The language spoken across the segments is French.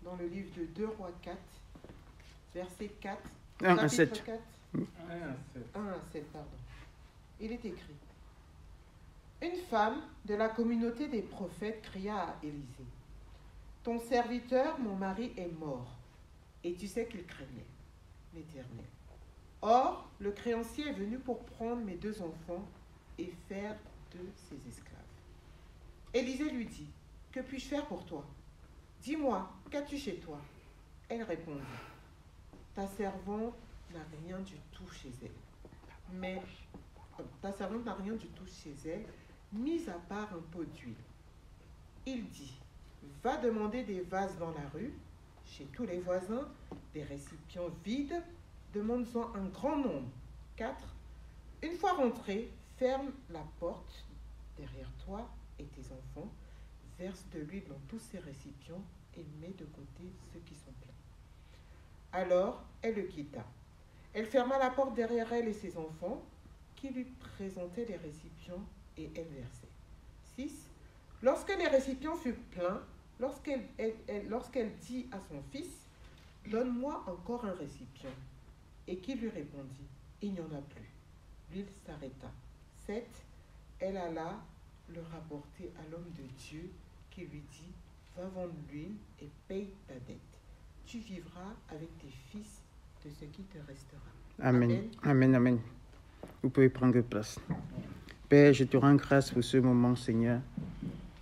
dans le livre de 2 Rois 4, verset 4, 1 à 7. 4, 1 à 7, pardon. Il est écrit: Une femme de la communauté des prophètes cria à Élisée: Ton serviteur, mon mari, est mort, et tu sais qu'il craignait l'Éternel. Or, le créancier est venu pour prendre mes 2 enfants et faire de ses esclaves. Élisée lui dit: Que puis-je faire pour toi? Dis-moi, qu'as-tu chez toi? Elle répondit: Ta servante n'a rien du tout chez elle. Mais ta servante n'a rien du tout chez elle, mis à part un pot d'huile. Il dit: Va demander des vases dans la rue, chez tous les voisins, des récipients vides, demande-en un grand nombre. 4. Une fois rentré, ferme la porte derrière toi et tes enfants, verse de l'huile dans tous ces récipients et mets de côté ceux qui sont pleins. Alors, elle le quitta. Elle ferma la porte derrière elle et ses enfants, qui lui présentaient les récipients, et elle versait. 6. Lorsque les récipients furent pleins, lorsqu'elle dit à son fils: Donne-moi encore un récipient, et qu'il lui répondit: Il n'y en a plus. L'huile s'arrêta. 7. Elle alla le rapporter à l'homme de Dieu, qui lui dit: Va vendre l'huile et paye ta dette. Tu vivras avec tes fils de ce qui te restera. Amen. Amen, amen. Vous pouvez prendre place. Père, je te rends grâce pour ce moment, Seigneur.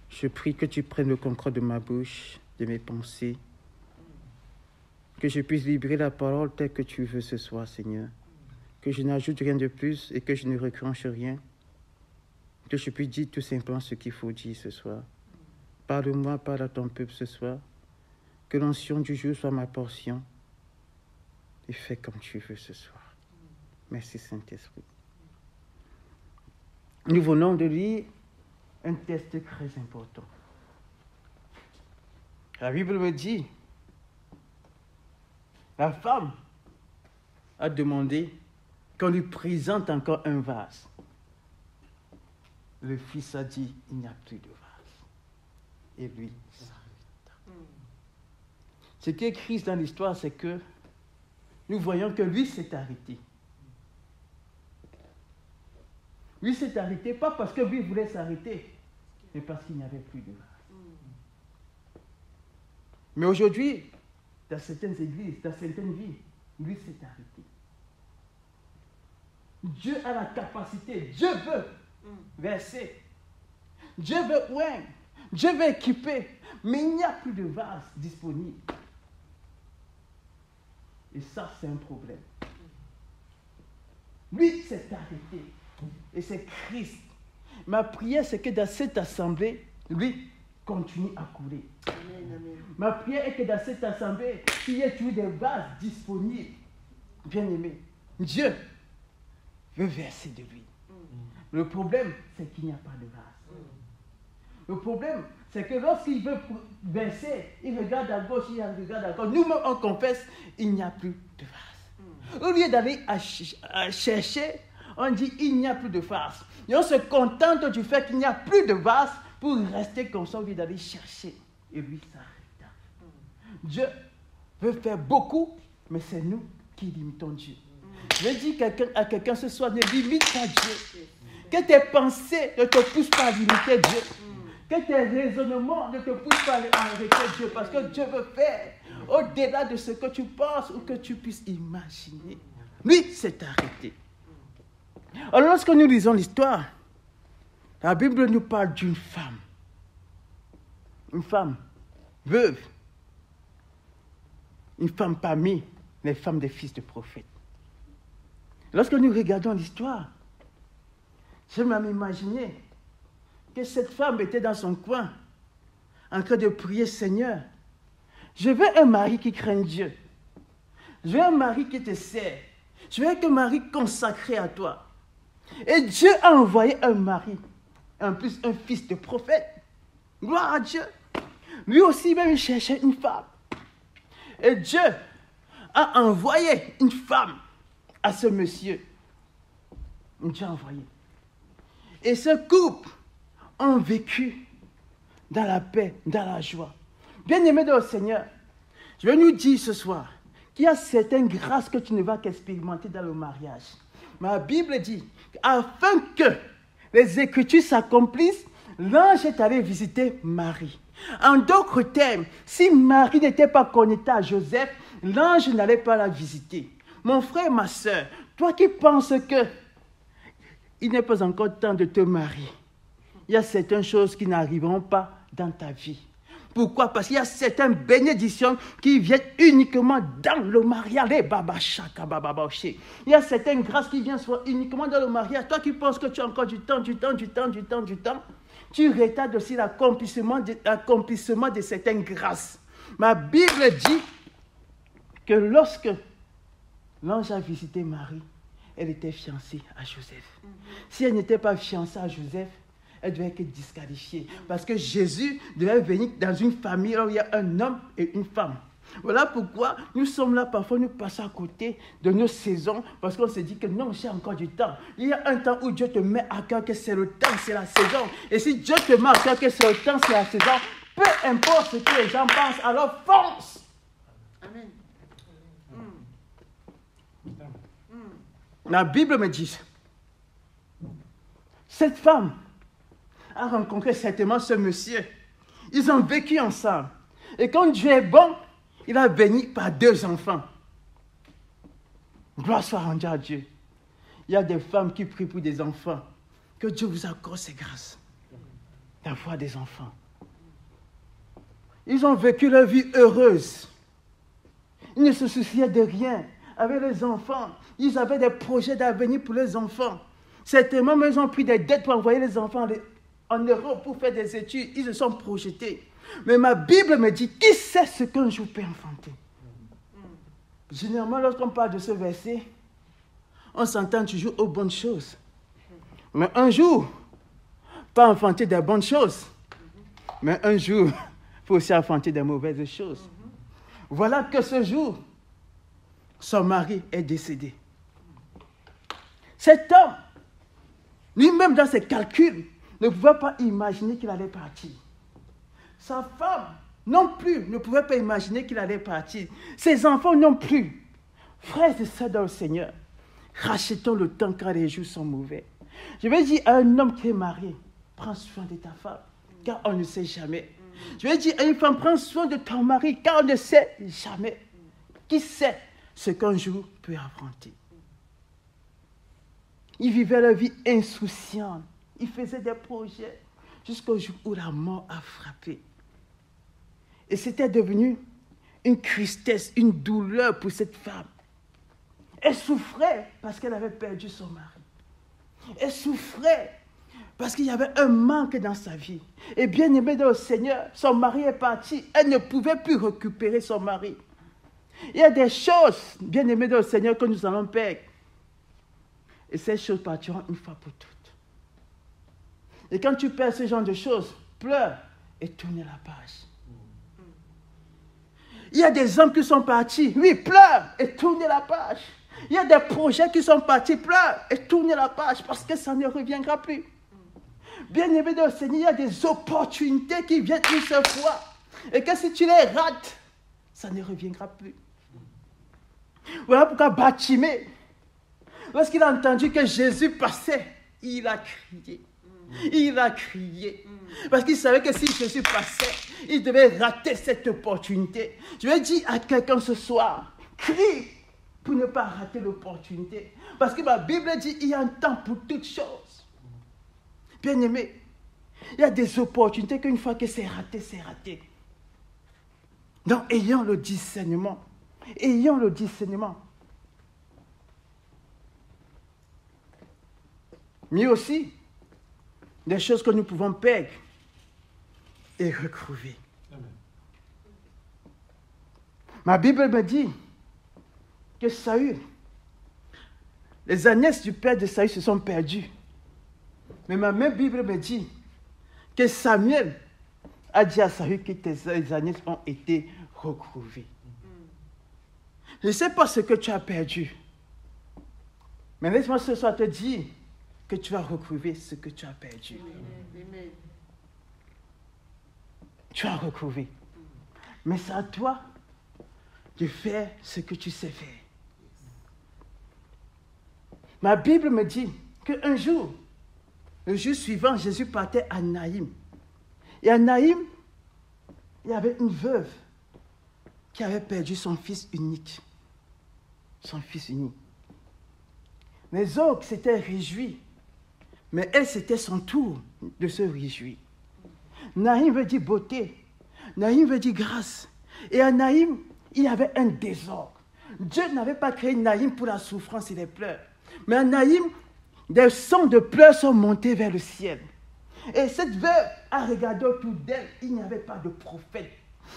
Je prie que tu prennes le contrôle de ma bouche, de mes pensées, que je puisse libérer la parole telle que tu veux ce soir, Seigneur. Que je n'ajoute rien de plus et que je ne recranche rien. Que je puisse dire tout simplement ce qu'il faut dire ce soir. Parle-moi, parle à ton peuple ce soir. Que l'onction du jour soit ma portion. Et fais comme tu veux ce soir. Merci, Saint-Esprit. Nous venons de lire un texte très important. La Bible me dit, la femme a demandé qu'on lui présente encore un vase. Le fils a dit, il n'y a plus de vase. Et lui s'arrêta. Ce qui est écrit dans l'histoire, c'est que nous voyons que lui s'est arrêté. Lui s'est arrêté, pas parce que lui voulait s'arrêter, mais parce qu'il n'y avait plus de vase. Mais aujourd'hui, dans certaines églises, dans certaines vies, lui s'est arrêté. Dieu a la capacité, Dieu veut verser, Dieu veut oindre, Dieu veut équiper, mais il n'y a plus de vase disponible. Et ça, c'est un problème. Lui s'est arrêté. Et c'est Christ. Ma prière, c'est que dans cette assemblée, lui continue à couler. Amen, amen. Ma prière est que dans cette assemblée, il y ait toujours des vases disponibles. Bien-aimé, Dieu veut verser de lui. Le problème, c'est qu'il n'y a pas de vase. Le problème, c'est que lorsqu'il veut verser, il regarde à gauche, il regarde à gauche. Nous-mêmes, on confesse, il n'y a plus de vase. Au lieu d'aller à chercher, on dit il n'y a plus de vase. Et on se contente du fait qu'il n'y a plus de vase pour rester comme ça au lieu d'aller chercher. Et lui s'arrêta. Dieu veut faire beaucoup, mais c'est nous qui limitons Dieu. Je vais dire à quelqu'un ce soir, ne limite pas Dieu. Que tes pensées ne te poussent pas à limiter Dieu. Que tes raisonnements ne te poussent pas à arrêter Dieu. Parce que Dieu veut faire au-delà de ce que tu penses ou que tu puisses imaginer. Lui s'est arrêté. Alors lorsque nous lisons l'histoire, la Bible nous parle d'une femme. Une femme veuve. Une femme parmi les femmes des fils de prophètes. Lorsque nous regardons l'histoire, je m'imaginer que cette femme était dans son coin, en train de prier: Seigneur, je veux un mari qui craigne Dieu. Je veux un mari qui te sert. Je veux un mari consacré à toi. Et Dieu a envoyé un mari, en plus un fils de prophète. Gloire à Dieu. Lui aussi même il cherchait une femme. Et Dieu a envoyé une femme à ce monsieur. Dieu a envoyé. Et ce couple ont vécu dans la paix, dans la joie. Bien-aimés de Seigneur, Je vais nous dire ce soir qu'il y a certaines grâces que tu ne vas qu'expérimenter dans le mariage. Ma Bible dit, afin que les Écritures s'accomplissent, l'ange est allé visiter Marie. En d'autres termes, si Marie n'était pas connectée à Joseph, l'ange n'allait pas la visiter. Mon frère, ma soeur, toi qui penses qu'il n'est pas encore temps de te marier, il y a certaines choses qui n'arriveront pas dans ta vie. Pourquoi? Parce qu'il y a certaines bénédictions qui viennent uniquement dans le mariage. Il y a certaines grâces qui viennent uniquement dans le mariage. Toi qui penses que tu as encore du temps, tu retardes aussi l'accomplissement de certaines grâces. Ma Bible dit que lorsque l'ange a visité Marie, elle était fiancée à Joseph. Si elle n'était pas fiancée à Joseph, elle devait être disqualifiée. Parce que Jésus devait venir dans une famille où il y a un homme et une femme. Voilà pourquoi nous sommes là, parfois nous passons à côté de nos saisons, parce qu'on se dit que non, j'ai encore du temps. Il y a un temps où Dieu te met à cœur que c'est le temps, c'est la saison. Et si Dieu te met à cœur que c'est le temps, c'est la saison, peu importe ce que les gens pensent, alors fonce. Amen. La Bible me dit, cette femme a rencontré certainement ce monsieur. Ils ont vécu ensemble. Et quand Dieu est bon, il a béni par 2 enfants. Gloire soit rendue à Dieu. Il y a des femmes qui prient pour des enfants. Que Dieu vous accorde ses grâces d'avoir des enfants. Ils ont vécu leur vie heureuse. Ils ne se souciaient de rien. Avec les enfants, ils avaient des projets d'avenir pour les enfants. Certainement, ils ont pris des dettes pour envoyer les enfants en Europe pour faire des études. Ils se sont projetés. Mais ma Bible me dit, qui sait ce qu'un jour peut enfanter? Généralement, lorsqu'on parle de ce verset, on s'entend toujours aux bonnes choses. Mais un jour, pas enfanter des bonnes choses, mais un jour, il faut aussi enfanter des mauvaises choses. Voilà que ce jour, son mari est décédé. Cet homme, lui-même dans ses calculs, ne pouvait pas imaginer qu'il allait partir. Sa femme non plus ne pouvait pas imaginer qu'il allait partir. Ses enfants non plus. Frères et sœurs dans le Seigneur, rachetons le temps quand les jours sont mauvais. Je vais dire à un homme qui est marié, prends soin de ta femme, car on ne sait jamais. Je vais dire à une femme, prends soin de ton mari, car on ne sait jamais. Qui sait ce qu'un jour peut affronter? Ils vivaient leur vie insouciante. Ils faisaient des projets jusqu'au jour où la mort a frappé. Et c'était devenu une tristesse, une douleur pour cette femme. Elle souffrait parce qu'elle avait perdu son mari. Elle souffrait parce qu'il y avait un manque dans sa vie. Et bien aimée dans le Seigneur, son mari est parti. Elle ne pouvait plus récupérer son mari. Il y a des choses, bien aimées dans le Seigneur, que nous allons perdre. Et ces choses partiront une fois pour toutes. Et quand tu perds ce genre de choses, pleure et tourne la page. Il y a des hommes qui sont partis, oui, pleure et tourne la page. Il y a des projets qui sont partis, pleure et tourne la page parce que ça ne reviendra plus. Bien aimé dans le Seigneur, il y a des opportunités qui viennent une seule fois. Et que si tu les rates, ça ne reviendra plus. Voilà pourquoi Bartimée, lorsqu'il a entendu que Jésus passait, il a crié. Il a crié. Parce qu'il savait que si Jésus passait, il devait rater cette opportunité. Je vais dire à quelqu'un ce soir, crie pour ne pas rater l'opportunité. Parce que ma Bible dit, il y a un temps pour toutes choses. Bien aimé, il y a des opportunités qu'une fois que c'est raté, c'est raté. Donc, ayons le discernement. Ayons le discernement. Mais aussi, des choses que nous pouvons perdre et retrouver. Amen. Ma Bible me dit que Saül, les ânesses du père de Saül se sont perdues. Mais ma même Bible me dit que Samuel a dit à Saül que les ânesses ont été retrouvées. Je ne sais pas ce que tu as perdu. Mais laisse-moi ce soir te dire que tu vas retrouver ce que tu as perdu. Amen. Tu as retrouvé. Mais c'est à toi de faire ce que tu sais faire. Ma Bible me dit qu'un jour, le jour suivant, Jésus partait à Naïm. Et à Naïm, il y avait une veuve qui avait perdu son fils unique. Son fils unique. Les autres s'étaient réjouis, mais elle, c'était son tour de se réjouir. Naïm veut dire beauté. Naïm veut dire grâce. Et à Naïm, il y avait un désordre. Dieu n'avait pas créé Naïm pour la souffrance et les pleurs. Mais à Naïm, des sons de pleurs sont montés vers le ciel. Et cette veuve a regardé autour d'elle. Il n'y avait pas de prophète.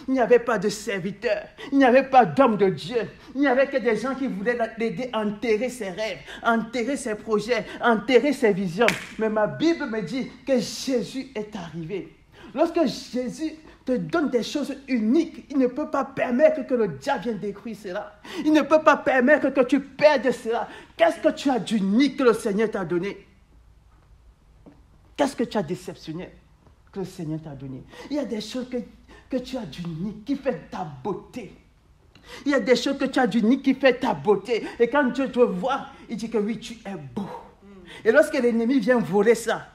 Il n'y avait pas de serviteur. Il n'y avait pas d'homme de Dieu. Il n'y avait que des gens qui voulaient l'aider à enterrer ses rêves, à enterrer ses projets, à enterrer ses visions. Mais ma Bible me dit que Jésus est arrivé. Lorsque Jésus te donne des choses uniques, il ne peut pas permettre que le diable vienne détruire cela. Il ne peut pas permettre que tu perdes cela. Qu'est-ce que tu as d'unique que le Seigneur t'a donné? Qu'est-ce que tu as d'exceptionnel que le Seigneur t'a donné? Il y a des choses que tu as d'unique qui fait ta beauté. Il y a des choses que tu as d'unique qui fait ta beauté. Et quand Dieu te voit, il dit que oui, tu es beau. Et lorsque l'ennemi vient voler ça,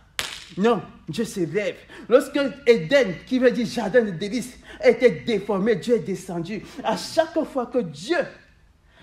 non, Dieu s'élève. Lorsque Éden, qui veut dire jardin de délices, était déformé, Dieu est descendu. À chaque fois que Dieu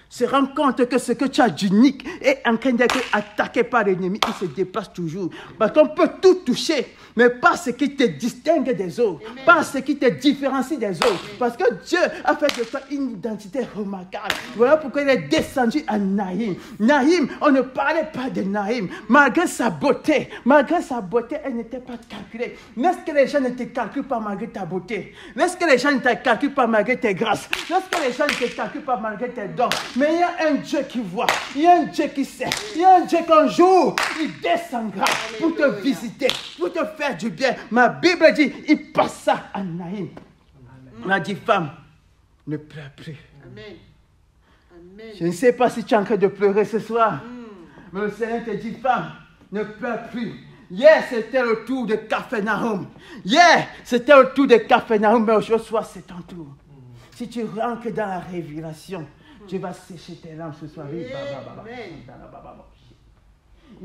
se rend compte que ce que tu as d'unique est en train d'être attaqué par l'ennemi, il se dépasse toujours. Parce qu'on peut tout toucher, mais pas ce qui te distingue des autres, Amen. Pas ce qui te différencie des autres. Amen. Parce que Dieu a fait de toi une identité remarquable. Voilà pourquoi il est descendu à Naïm. Naïm, on ne parlait pas de Naïm. Malgré sa beauté, elle n'était pas calculée. N'est-ce que les gens ne te calculent pas malgré ta beauté? N'est-ce que les gens ne te calculent pas malgré tes grâces? N'est-ce que les gens ne te calculent pas malgré tes dons? Mais il y a un Dieu qui voit, il y a un Dieu qui sait, il y a un Dieu qu'un jour, il descendra pour te visiter, pour te faire du bien. Ma Bible dit, il passa à Naïm. On a dit, femme, ne pleure plus. Amen. Amen. Je ne sais pas si tu es en train de pleurer ce soir, mais le Seigneur te dit, femme, ne pleure plus. Hier, c'était le tour de Capharnaüm. Hier, c'était le tour de Capharnaüm, mais aujourd'hui, c'est ton tour. Si tu rentres dans la révélation, Dieu va sécher tes larmes ce soir. Il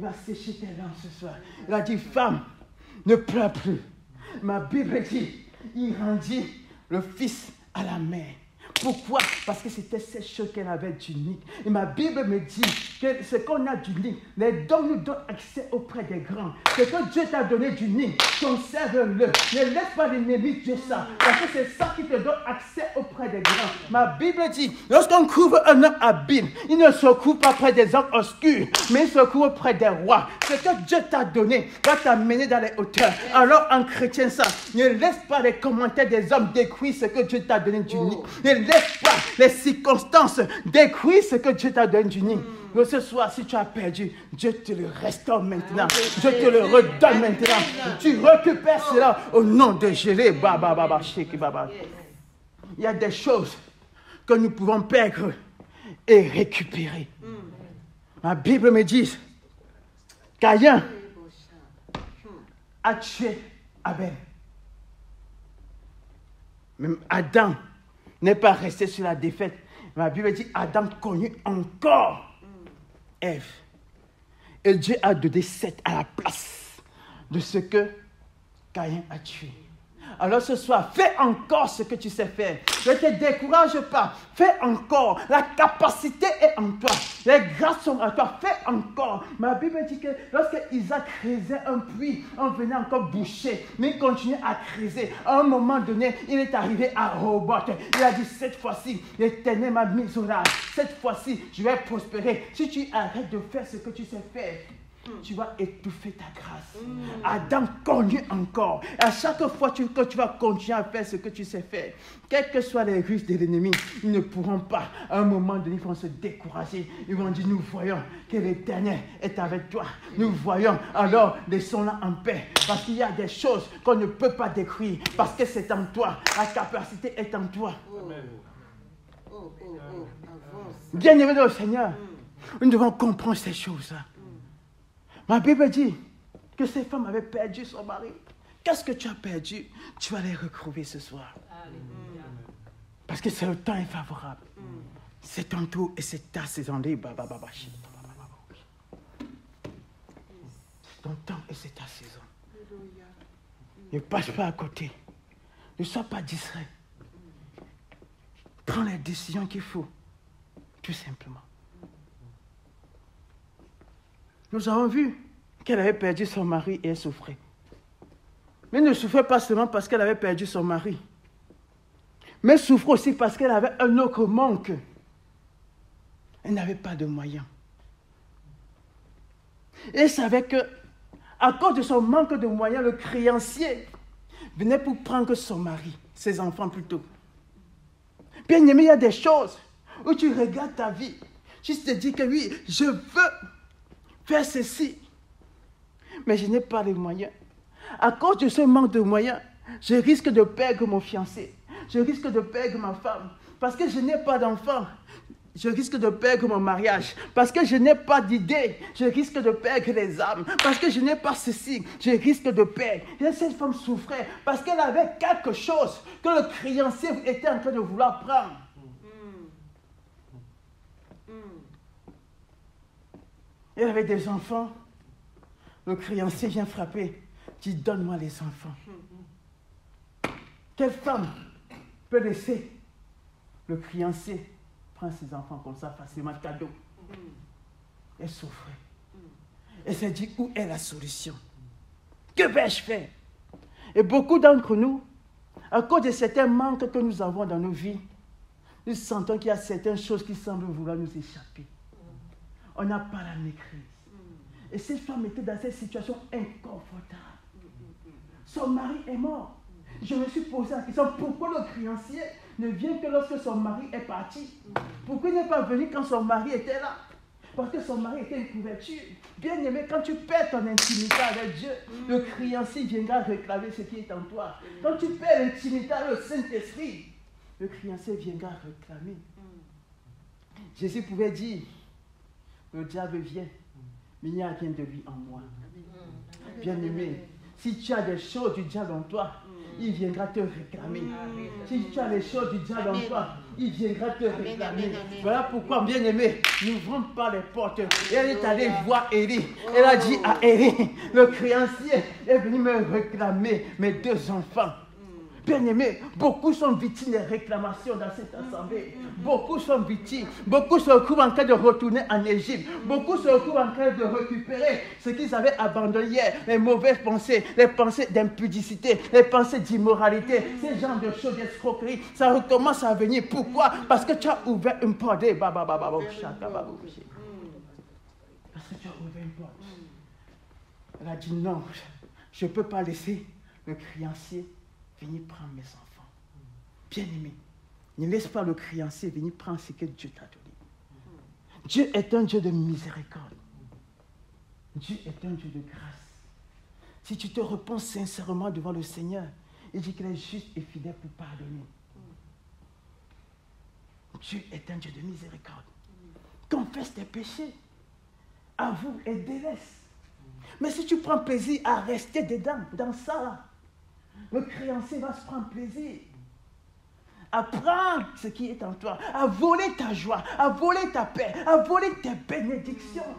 va sécher tes larmes ce soir. Il a dit, femme, ne pleure plus. Ma Bible dit, il rendit le fils à la mère. Pourquoi? Parce que c'était cette chose qu'elle avait d'unique. Et ma Bible me dit que ce qu'on a d'unique, les dons nous donnent accès auprès des grands. Ce que Dieu t'a donné d'unique, conserve-le. Ne laisse pas l'ennemi tuer ça. Parce que c'est ça qui te donne accès auprès des grands. Ma Bible dit, lorsqu'on couvre un homme habile, il ne se couvre pas près des hommes obscurs, mais il se couvre près des rois. Ce que Dieu t'a donné va t'amener dans les hauteurs. Alors en chrétien ça, ne laisse pas les commentaires des hommes détruire ce que Dieu t'a donné d'unique. Ne laisse pas les circonstances détruire ce que Dieu t'a donné d'unique. Mais ce soir, si tu as perdu, Dieu te le restaure maintenant. Dieu te le redonne maintenant. Tu récupères cela au nom de Jésus. Il y a des choses que nous pouvons perdre et récupérer. Ma Bible me dit, Caïn a tué Abel. Même Adam n'est pas resté sur la défaite. Ma Bible dit, Adam connut encore Ève. Et Dieu a donné 7 à la place de ce que Caïn a tué. Alors ce soir, fais encore ce que tu sais faire. Ne te décourage pas. Fais encore. La capacité est en toi. Les grâces sont en toi. Fais encore. Ma Bible dit que lorsque Isaac creusait un puits, on venait encore boucher. Mais il continuait à creuser. À un moment donné, il est arrivé à Rehoboth. Il a dit, cette fois-ci, l'Éternel m'a mis au large. Cette fois-ci, je vais prospérer. Si tu arrêtes de faire ce que tu sais faire, tu vas étouffer ta grâce. Adam connut encore. Et à chaque fois que tu vas continuer à faire ce que tu sais faire, quelles que soient les ruses de l'ennemi, ils ne pourront pas. À un moment donné, ils vont se décourager. Ils vont dire, nous voyons que l'Éternel est avec toi. Nous voyons, alors laissons-la en paix. Parce qu'il y a des choses qu'on ne peut pas décrire. Parce que c'est en toi. La capacité est en toi. Bien-aimés dans le Seigneur, nous devons comprendre ces choses-là. Ma Bible dit que ces femmes avaient perdu son mari. Qu'est-ce que tu as perdu? Tu vas les retrouver ce soir. Parce que c'est le temps infavorable. C'est ton tour et c'est ta saison. C'est ton temps et c'est ta saison. Ne passe pas à côté. Ne sois pas distrait. Prends les décisions qu'il faut. Tout simplement. Nous avons vu qu'elle avait perdu son mari et elle souffrait. Mais elle ne souffrait pas seulement parce qu'elle avait perdu son mari. Mais elle souffrait aussi parce qu'elle avait un autre manque. Elle n'avait pas de moyens. Et elle savait que, à cause de son manque de moyens, le créancier venait pour prendre son mari, ses enfants plutôt. Bien aimé, il y a des choses où tu regardes ta vie. Tu te dis que oui, je veux faire ceci. Mais je n'ai pas les moyens. À cause de ce manque de moyens, je risque de perdre mon fiancé. Je risque de perdre ma femme. Parce que je n'ai pas d'enfant. Je risque de perdre mon mariage. Parce que je n'ai pas d'idée. Je risque de perdre les âmes. Parce que je n'ai pas ceci. Je risque de perdre. Et cette femme souffrait parce qu'elle avait quelque chose que le créancier était en train de vouloir prendre. Elle avait des enfants. Le créancier vient frapper. Dit, donne-moi les enfants. Quelle femme peut laisser le créancier prendre ses enfants comme ça facilement, cadeau? Elle souffrait. Elle s'est dit, où est la solution? Que vais-je faire? Et beaucoup d'entre nous, à cause de certains manques que nous avons dans nos vies, nous sentons qu'il y a certaines choses qui semblent vouloir nous échapper. On n'a pas la maîtrise. Et cette femme était dans cette situation inconfortable. Son mari est mort. Je me suis posé la question, pourquoi le créancier ne vient que lorsque son mari est parti? Pourquoi il n'est pas venu quand son mari était là? Parce que son mari était une couverture. Bien aimé, quand tu perds ton intimité avec Dieu, le créancier viendra réclamer ce qui est en toi. Quand tu perds l'intimité avec le Saint-Esprit, le créancier viendra réclamer. Jésus pouvait dire, le diable vient, mais il n'y a rien de lui en moi. Bien aimé, si tu as des choses du diable en toi, il viendra te réclamer. Si tu as les choses du diable en toi, il viendra te réclamer. Voilà pourquoi, bien aimé, n'ouvrons pas les portes. Et elle est allée voir Élie. Elle a dit à Élie, le créancier est venu me réclamer mes 2 enfants. Bien aimé, beaucoup sont victimes des réclamations dans cette assemblée. Beaucoup sont victimes. Beaucoup se retrouvent en train de retourner en Égypte. Beaucoup se retrouvent en train de récupérer ce qu'ils avaient abandonné hier. Les mauvaises pensées, les pensées d'impudicité, les pensées d'immoralité, ces genres de choses, d'escroquerie, ça recommence à venir. Pourquoi? Parce que tu as ouvert une porte. Parce que tu as ouvert une porte. Elle a dit non, je ne peux pas laisser le créancier venir prendre mes enfants. Bien aimé, ne laisse pas le créancier venir prendre ce que Dieu t'a donné. Dieu est un Dieu de miséricorde. Dieu est un Dieu de grâce. Si tu te repens sincèrement devant le Seigneur, il dit qu'il est juste et fidèle pour pardonner. Dieu est un Dieu de miséricorde. Confesse tes péchés, avoue et délaisse. Mais si tu prends plaisir à rester dedans, dans ça, le créancier va se prendre plaisir à prendre ce qui est en toi, à voler ta joie, à voler ta paix, à voler tes bénédictions.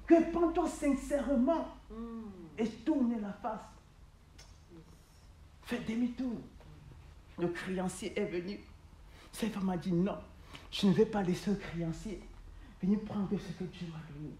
Répands-toi sincèrement et tourne la face. Fais demi-tour. Le créancier est venu. Cette femme a dit non, je ne vais pas laisser le créancier venir prendre ce que Dieu m'a donné.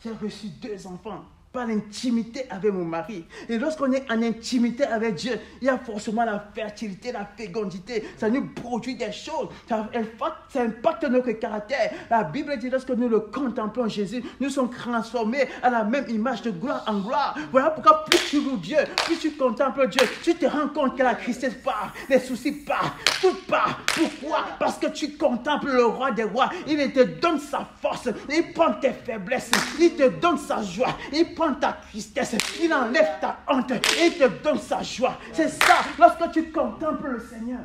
J'ai reçu 2 enfants. Par l'intimité avec mon mari. Et lorsqu'on est en intimité avec Dieu, il y a forcément la fertilité, la fécondité. Ça nous produit des choses. Ça impacte notre caractère. La Bible dit, lorsque nous le contemplons Jésus, nous sommes transformés à la même image de gloire en gloire. Voilà pourquoi plus tu loues Dieu, plus tu contemples Dieu, tu te rends compte que la tristesse part, les soucis partent, tout part. Pourquoi? Parce que tu contemples le roi des rois. Il te donne sa force. Il prend tes faiblesses. Il te donne sa joie. Il prend ta tristesse, il enlève ta honte et il te donne sa joie. C'est ça, lorsque tu contemples le Seigneur.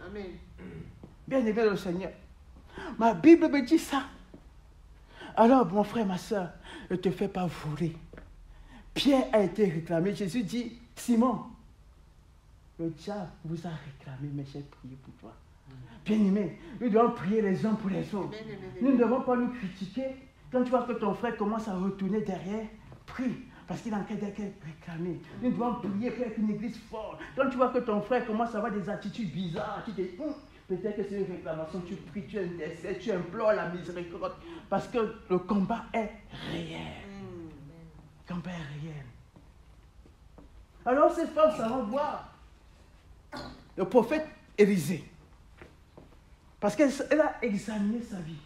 Amen. Bien aimé le Seigneur. Ma Bible me dit ça. Alors, mon frère, ma soeur, ne te fais pas voler. Pierre a été réclamé. Jésus dit, Simon, le diable vous a réclamé, mais j'ai prié pour toi. Bien-aimé, nous devons prier les uns pour les autres. Nous ne devons pas nous critiquer. Quand tu vois que ton frère commence à retourner derrière, prie. Parce qu'il est en train d'être réclamé. Nous devons prier pour être une église forte. Quand tu vois que ton frère commence à avoir des attitudes bizarres, tu te dis, peut-être que c'est une réclamation, tu pries, tu intercèdes, tu implores la miséricorde. Parce que le combat est réel. Le combat est réel. Alors cette femme, ça renvoie le prophète Élisée. Parce qu'elle a examiné sa vie.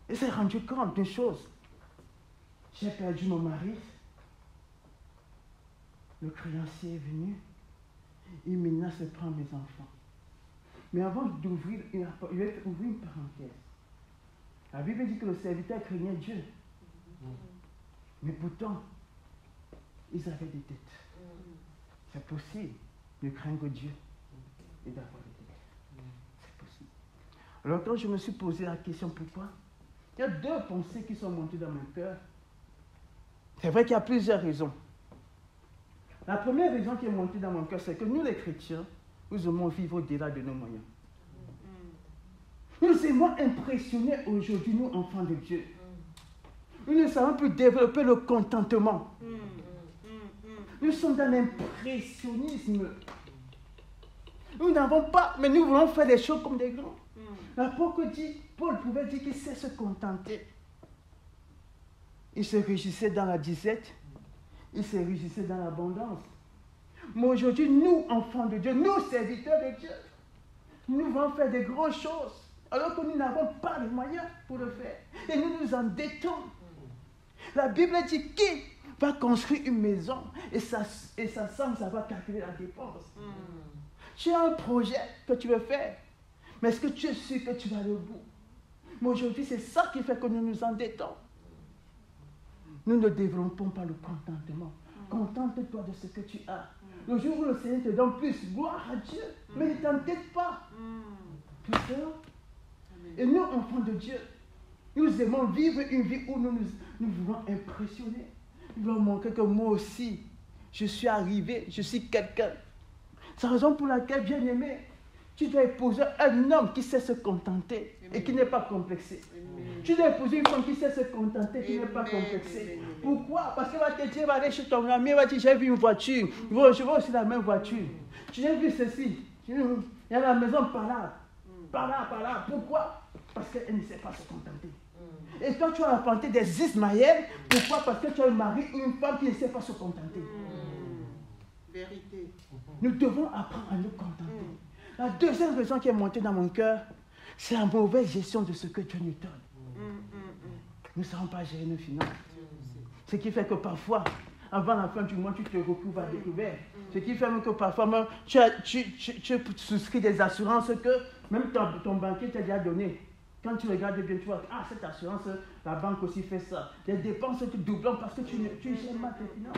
Elle s'est rendue compte d'une chose. J'ai perdu mon mari. Le créancier est venu. Il menace de prendre mes enfants. Mais avant d'ouvrir, il va ouvrir une parenthèse. La Bible dit que le serviteur craignait Dieu. Mais pourtant, ils avaient des dettes. C'est possible de craindre Dieu et d'avoir des dettes. C'est possible. Alors quand je me suis posé la question pourquoi, il y a deux pensées qui sont montées dans mon cœur. C'est vrai qu'il y a plusieurs raisons. La première raison qui est montée dans mon cœur, c'est que nous les chrétiens, nous aimons vivre au-delà de nos moyens. Nous aimons impressionner aujourd'hui, nous, enfants de Dieu. Nous ne savons plus développer le contentement. Nous sommes dans l'impressionnisme. Nous n'avons pas, mais nous voulons faire des choses comme des grands. L'apôtre dit, Paul pouvait dire qu'il sait se contenter. Il se réjouissait dans la disette, il se réjouissait dans l'abondance. Mais aujourd'hui, nous, enfants de Dieu, nous, serviteurs de Dieu, nous voulons faire de grandes choses, alors que nous n'avons pas les moyens pour le faire. Et nous nous endettons. La Bible dit qui va construire une maison et ça semble savoir calculer la dépense. Tu as un projet que tu veux faire, mais est-ce que tu es sûr que tu vas aller au bout? Mais aujourd'hui, c'est ça qui fait que nous nous endettons. Nous ne développons pas le contentement. Contente-toi de ce que tu as. Le jour où le Seigneur te donne plus, gloire à Dieu. Mais ne t'entête pas. Tout ça. Et nous, enfants de Dieu, nous aimons vivre une vie où nous voulons impressionner. Nous voulons montrer que moi aussi, je suis arrivé, je suis quelqu'un. C'est la raison pour laquelle, bien aimé, tu dois épouser un homme qui sait se contenter et qui n'est pas complexé. Tu dois épouser une femme qui sait se contenter, qui n'est pas complexée. Pourquoi? Parce qu'elle va te dire, va aller chez ton ami, elle va dire, j'ai vu une voiture, je veux aussi la même voiture. J'ai vu ceci, il y a la maison par là, par là, par là. Pourquoi? Parce qu'elle ne sait pas se contenter. Et toi, tu as apporté des Ismaël. Pourquoi? Parce que tu as un mari ou une femme qui ne sait pas se contenter. Vérité. Nous devons apprendre à nous contenter. La deuxième raison qui est montée dans mon cœur, c'est la mauvaise gestion de ce que Dieu nous donne. Nous ne savons pas gérer nos finances. Ce qui fait que parfois, avant la fin du mois, tu te retrouves à découvert. Ce qui fait que parfois, même, tu souscris des assurances que même ton banquier t'a déjà donné. Quand tu regardes bien, tu vois, cette assurance, la banque aussi fait ça. Les dépenses te doublent parce que tu gères mal tes finances.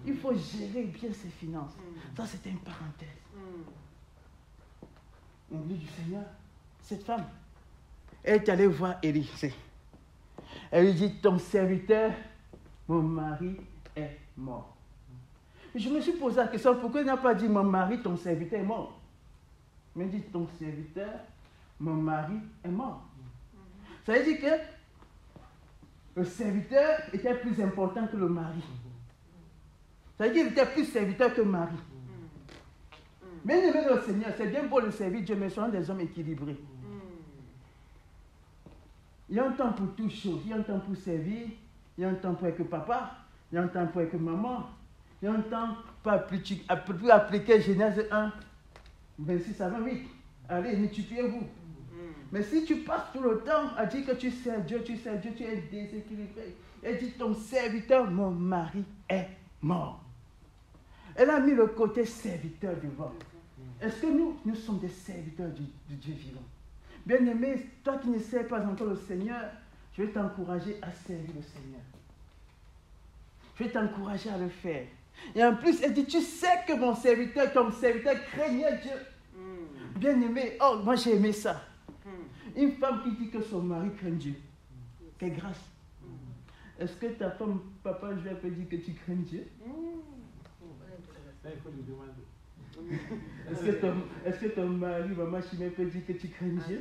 Il faut gérer bien ses finances. Ça, c'était une parenthèse. Église du Seigneur, cette femme, elle est allée voir Élisée. Elle lui dit, ton serviteur, mon mari est mort. Je me suis posé la question, pourquoi il n'a pas dit, mon mari, ton serviteur est mort? Mais il dit, ton serviteur, mon mari est mort. Ça veut dire que le serviteur était plus important que le mari. Ça veut dire qu'il était plus serviteur que mari. Bien aimé le Seigneur, c'est bien beau le servir Dieu, mais soyons des hommes équilibrés. Il y a un temps pour toutes choses. Il y a un temps pour servir, il y a un temps pour être papa, il y a un temps pour être maman, il y a un temps pour appliquer Genèse 1, 26 à 28. Allez, multipliez-vous. Mais si tu passes tout le temps à dire que tu sers Dieu, tu es déséquilibré. Elle dit, ton serviteur, mon mari, est mort. Elle a mis le côté serviteur devant. Est-ce que nous sommes des serviteurs du Dieu vivant? Bien-aimé, toi qui ne sers pas encore le Seigneur, je vais t'encourager à servir le Seigneur. Je vais t'encourager à le faire. Et en plus, elle dit, tu sais que mon serviteur, ton serviteur, craignait Dieu. Bien-aimé, oh, moi j'ai aimé ça. Une femme qui dit que son mari craint Dieu. Quelle grâce. Est-ce que ta femme, papa, je vais te dire que tu crains Dieu? Ça, il faut lui demander. Est-ce que ton mari, maman Chimé, peut dire que tu crains Dieu?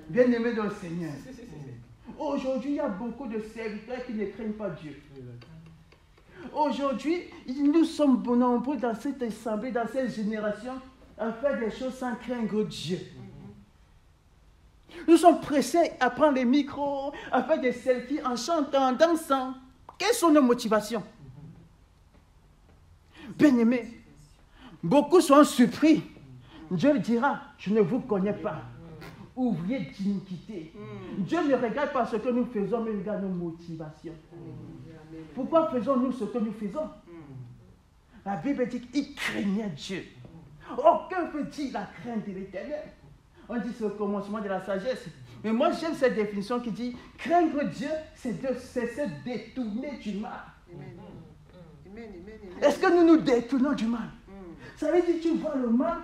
Bien-aimé dans le Seigneur. Aujourd'hui, il y a beaucoup de serviteurs qui ne craignent pas Dieu. Aujourd'hui, nous sommes nombreux dans cette assemblée, dans cette génération, à faire des choses sans craindre Dieu. Nous sommes pressés à prendre les micros, à faire des selfies en chantant, en dansant. Quelles sont nos motivations? Bien-aimés, beaucoup sont surpris. Dieu dira, je ne vous connais pas. Ouvrier d'iniquité. Dieu ne regarde pas ce que nous faisons, mais il regarde nos motivations. Pourquoi faisons-nous ce que nous faisons? La Bible dit qu'il craignait Dieu. Aucun peut dire la crainte de l'Éternel. On dit c'est le commencement de la sagesse. Mais moi j'aime cette définition qui dit craindre Dieu, c'est se détourner du mal. Est-ce que nous nous détournons du mal? Ça veut dire que tu vois le mal,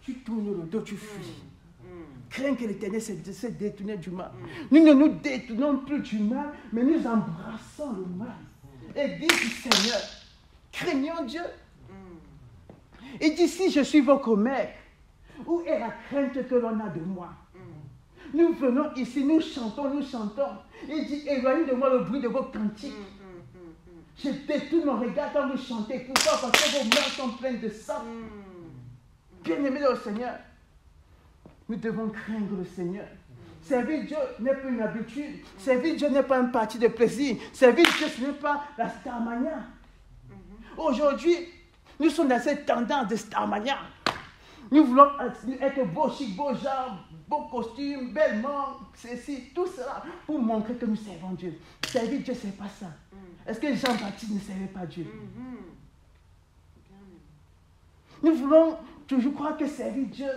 tu tournes le dos, tu fuis. Craindre l'Éternel, c'est de se détourner du mal. Nous ne nous détournons plus du mal, mais nous embrassons le mal. Et dit du Seigneur, craignons Dieu. Il dit, si je suis votre maître, où est la crainte que l'on a de moi? Nous venons ici, nous chantons. Il dit, éloignez de moi le bruit de vos cantiques. Je détourne mon regard quand vous chantez. Pourquoi? Parce que vos mains sont pleines de sang. Bien-aimés dans le Seigneur, nous devons craindre le Seigneur. Servir Dieu n'est pas une habitude. Servir Dieu n'est pas un parti de plaisir. Servir Dieu, ce n'est pas la starmania. Aujourd'hui, nous sommes dans cette tendance de starmania. Nous voulons être beaux, chic, beaux jambes, beaux costumes, bellement, ceci, tout cela, pour montrer que nous servons Dieu. Servir Dieu, ce n'est pas ça. Est-ce que Jean-Baptiste ne servait pas Dieu? Nous voulons toujours croire que servir Dieu,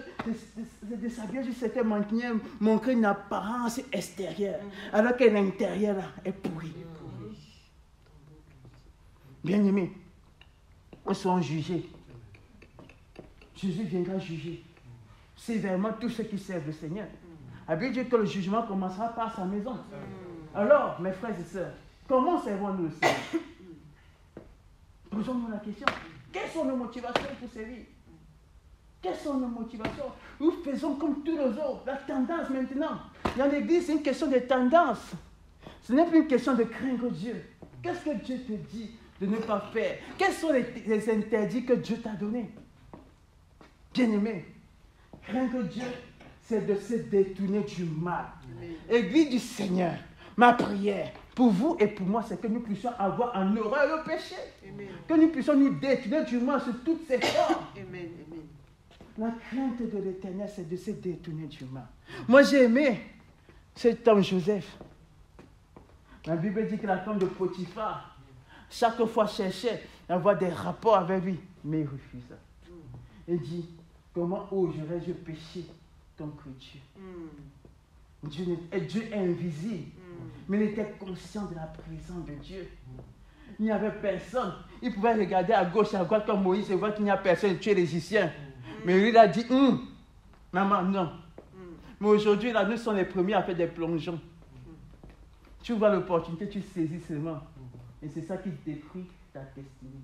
de s'habiller juste, c'était montrer une apparence extérieure, alors que l'intérieur là, est pourri. Bien-aimés, nous serons jugés. Jésus viendra juger sévèrement tous ceux qui servent le Seigneur. La Bible dit que le jugement commencera par sa maison. Alors, mes frères et sœurs, comment servons-nous le Seigneur? Posons-nous la question. Quelles sont nos motivations pour servir? Quelles sont nos motivations? Nous faisons comme tous les autres. La tendance maintenant. Dans l'église, c'est une question de tendance. Ce n'est plus une question de craindre Dieu. Qu'est-ce que Dieu te dit de ne pas faire? Quels sont les interdits que Dieu t'a donnés? Bien-aimé, craindre Dieu, c'est de se détourner du mal. Église du Seigneur, ma prière pour vous et pour moi, c'est que nous puissions avoir en horreur le péché. Amen. Que nous puissions nous détourner du mal sur toutes ses formes. Amen. Amen. La crainte de l'Éternel, c'est de se détourner du mal. Moi, j'ai aimé cet homme Joseph. La Bible dit que la femme de Potiphar, chaque fois cherchait à avoir des rapports avec lui, mais il refusa. Il dit, comment oserais-je pécher contre Dieu? Dieu est invisible, mais il était conscient de la présence de Dieu. Il n'y avait personne. Il pouvait regarder à gauche, à droite, comme Moïse, et voir qu'il n'y a personne, tuer les Égyptiens. Mais il a dit, maman, non. Mais aujourd'hui, là, nous sommes les premiers à faire des plongeons. Tu vois l'opportunité, tu saisis seulement. Et c'est ça qui détruit ta destinée.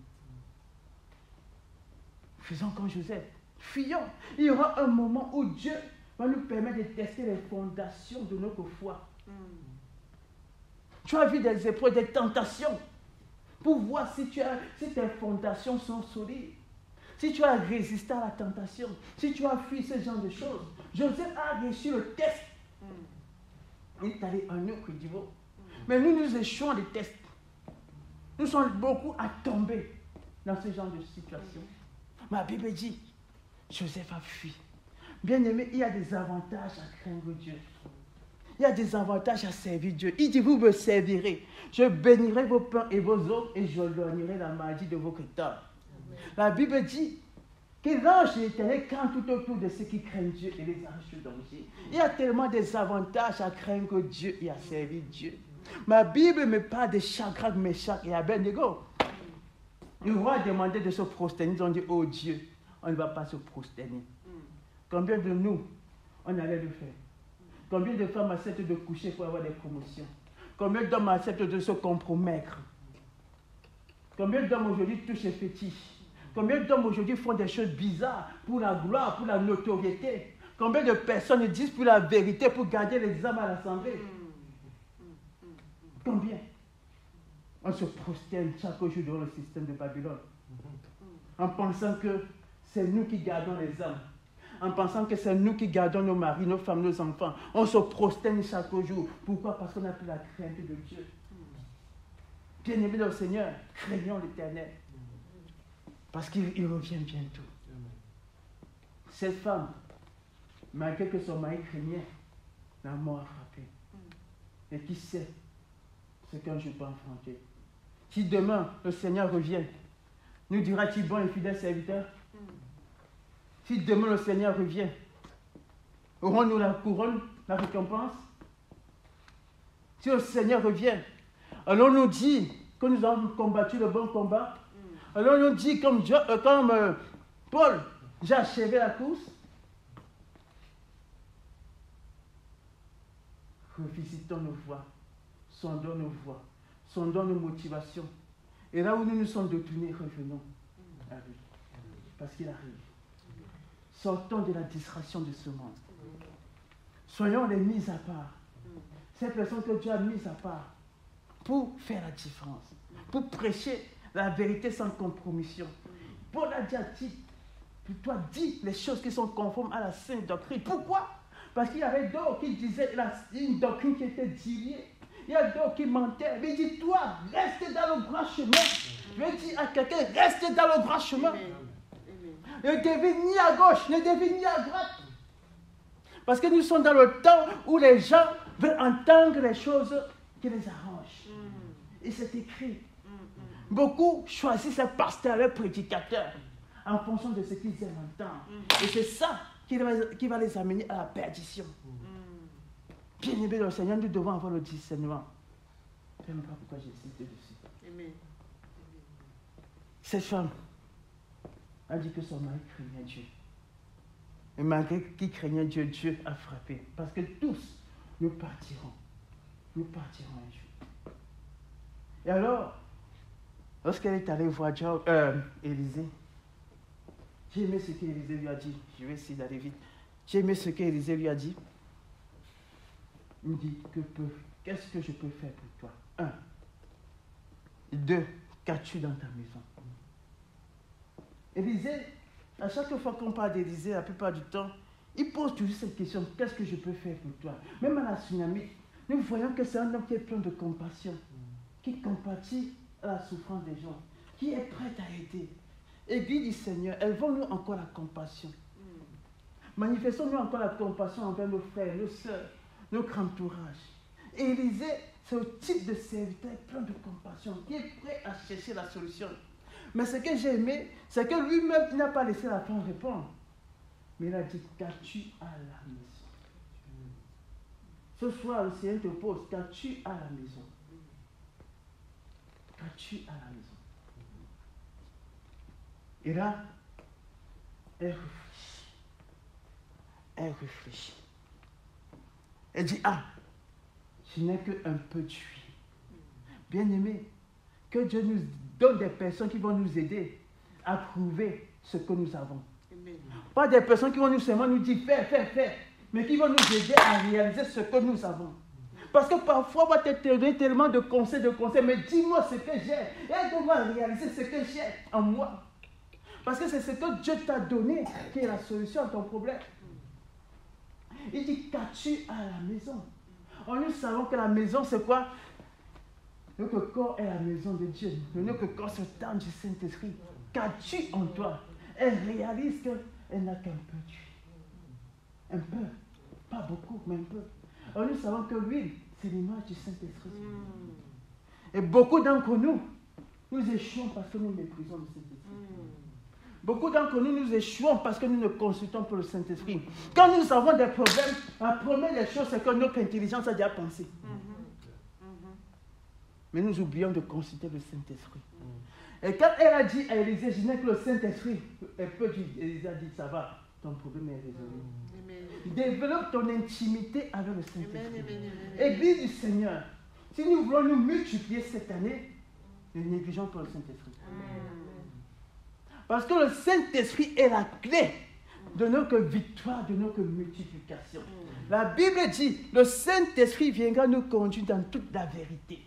Faisons comme Joseph. Fuyons. Il y aura un moment où Dieu va nous permettre de tester les fondations de notre foi. Tu as vu des épreuves, des tentations, pour voir si tes fondations sont solides. Si tu as résisté à la tentation, si tu as fui ce genre de choses. Joseph a réussi le test. Il est allé à un autre niveau. Mais nous échouons les tests. Nous sommes beaucoup à tomber dans ce genre de situation. Ma Bible dit, Joseph a fui. Bien aimé, il y a des avantages à craindre Dieu. Il y a des avantages à servir Dieu. Il dit, vous me servirez. Je bénirai vos pains et vos eaux et j'éloignerai la maladie de vos temps. La Bible dit que l'ange de l'Éternel campe tout autour de ceux qui craignent Dieu et les arrache du danger. Il y a tellement des avantages à craindre Dieu et à servir Dieu. Ma Bible me parle de Shadrach, Meshach et Abednego. Le roi a demandé de se prosterner. Ils ont dit, oh Dieu, on ne va pas se prosterner. Combien de nous, on allait le faire? Combien de femmes acceptent de coucher pour avoir des promotions? Combien d'hommes acceptent de se compromettre? Combien d'hommes aujourd'hui touchent les fétiches? Combien d'hommes aujourd'hui font des choses bizarres pour la gloire, pour la notoriété? Combien de personnes disent pour la vérité, pour garder les âmes à l'assemblée? Combien? On se prosterne chaque jour dans le système de Babylone, en pensant que c'est nous qui gardons les âmes, en pensant que c'est nous qui gardons nos maris, nos femmes, nos enfants. On se prosterne chaque jour. Pourquoi? Parce qu'on n'a plus la crainte de Dieu. Bien-aimés dans le Seigneur, craignons l'Éternel, parce qu'il revient bientôt. Cette femme, malgré que son mari craignait, la mort a frappé. Et qui sait ce qu'un jour peut affronter? Si demain le Seigneur revient, nous dira-t-il bon et fidèle serviteur? Si demain le Seigneur revient, aurons-nous la couronne, la récompense? Si le Seigneur revient, allons-nous dire que nous avons combattu le bon combat? Allons-nous dire comme Paul, j'ai achevé la course? Revisitons nos voies, sondons nos voies, sondons nos motivations. Et là où nous nous sommes détournés, revenons à lui. Parce qu'il arrive. Sortons de la distraction de ce monde. Soyons les mis à part. Ces personnes que Dieu a mises à part pour faire la différence, pour prêcher la vérité sans compromission. Paul a dit, pour toi, dis les choses qui sont conformes à la sainte doctrine. Pourquoi? Parce qu'il y avait d'autres qui disaient une doctrine qui était déviée. Il y a d'autres qui mentaient. Mais il dit, toi, reste dans le grand chemin. Je vais dire à quelqu'un, reste dans le grand chemin. Ne dévie ni à gauche, ne dévie ni à droite. Parce que nous sommes dans le temps où les gens veulent entendre les choses qui les arrangent. Et c'est écrit. Beaucoup choisissent un pasteur, un prédicateur, en fonction de ce qu'ils aiment entendre. Et c'est ça qui va les amener à la perdition. Bien-aimés dans le Seigneur, nous devons avoir le discernement. Je ne sais pas pourquoi j'ai cité dessus. Amen. Cette femme a dit que son mari craignait Dieu. Et malgré qu'il craignait Dieu, Dieu a frappé. Parce que tous, nous partirons. Nous partirons un jour. Et alors, lorsqu'elle est allée voir Élisée, j'ai aimé ce qu'Élisée lui a dit. Je vais essayer d'aller vite. J'ai aimé ce qu'Élisée lui a dit. Il me dit, qu'est-ce que je peux faire pour toi? 1. 2. Qu'as-tu dans ta maison? Élisée, à chaque fois qu'on parle d'Élisée, la plupart du temps, il pose toujours cette question, qu'est-ce que je peux faire pour toi? Même à la tsunami, nous voyons que c'est un homme qui est plein de compassion, qui compatit à la souffrance des gens, qui est prêt à aider. Et dit du Seigneur, élevons-nous encore la compassion. Manifestons-nous encore la compassion envers nos frères, nos sœurs, notre entourage. Et Élisée, c'est le type de serviteur plein de compassion, qui est prêt à chercher la solution. Mais ce que j'ai aimé, c'est que lui-même n'a pas laissé la femme répondre. Mais il a dit, qu'as-tu à la maison? Ce soir, le Seigneur te pose, qu'as-tu à la maison? Qu'as-tu à la maison? Et là, elle réfléchit. Elle réfléchit. Elle dit, je n'ai qu'un peu d'huile. Bien-aimé, que Dieu nous donne des personnes qui vont nous aider à prouver ce que nous avons. Amen. Pas des personnes qui vont nous seulement nous dire, fais, mais qui vont nous aider à réaliser ce que nous avons. Parce que parfois, on va te donner tellement de conseils, mais dis-moi ce que j'ai. Et aide-moi à réaliser ce que j'ai en moi. Parce que c'est ce que Dieu t'a donné qui est la solution à ton problème. Il dit, qu'as-tu à la maison? Nous savons que la maison, c'est quoi? Notre corps est la maison de Dieu. Notre corps se tend du Saint-Esprit. Qu'as-tu en toi? Elle réalise qu'elle n'a qu'un peu d'huile. Un peu. Pas beaucoup, mais un peu. Alors nous savons que l'huile, c'est l'image du Saint-Esprit. Et beaucoup d'entre nous échouons parce que nous méprisons le Saint-Esprit. Beaucoup d'entre nous échouons parce que nous ne consultons pas le Saint-Esprit. Quand nous avons des problèmes, la première des choses, c'est que notre intelligence a déjà pensé. Mais nous oublions de consulter le Saint-Esprit. Et quand elle a dit à Élisée, je n'ai que le Saint-Esprit, elle peut dire, Élisée a dit, ça va, ton problème est résolu. Développe ton intimité avec le Saint-Esprit. Église du Seigneur, si nous voulons nous multiplier cette année, ne négligeons pas le Saint-Esprit. Parce que le Saint-Esprit est la clé de notre victoire, de notre multiplication. La Bible dit, le Saint-Esprit viendra nous conduire dans toute la vérité.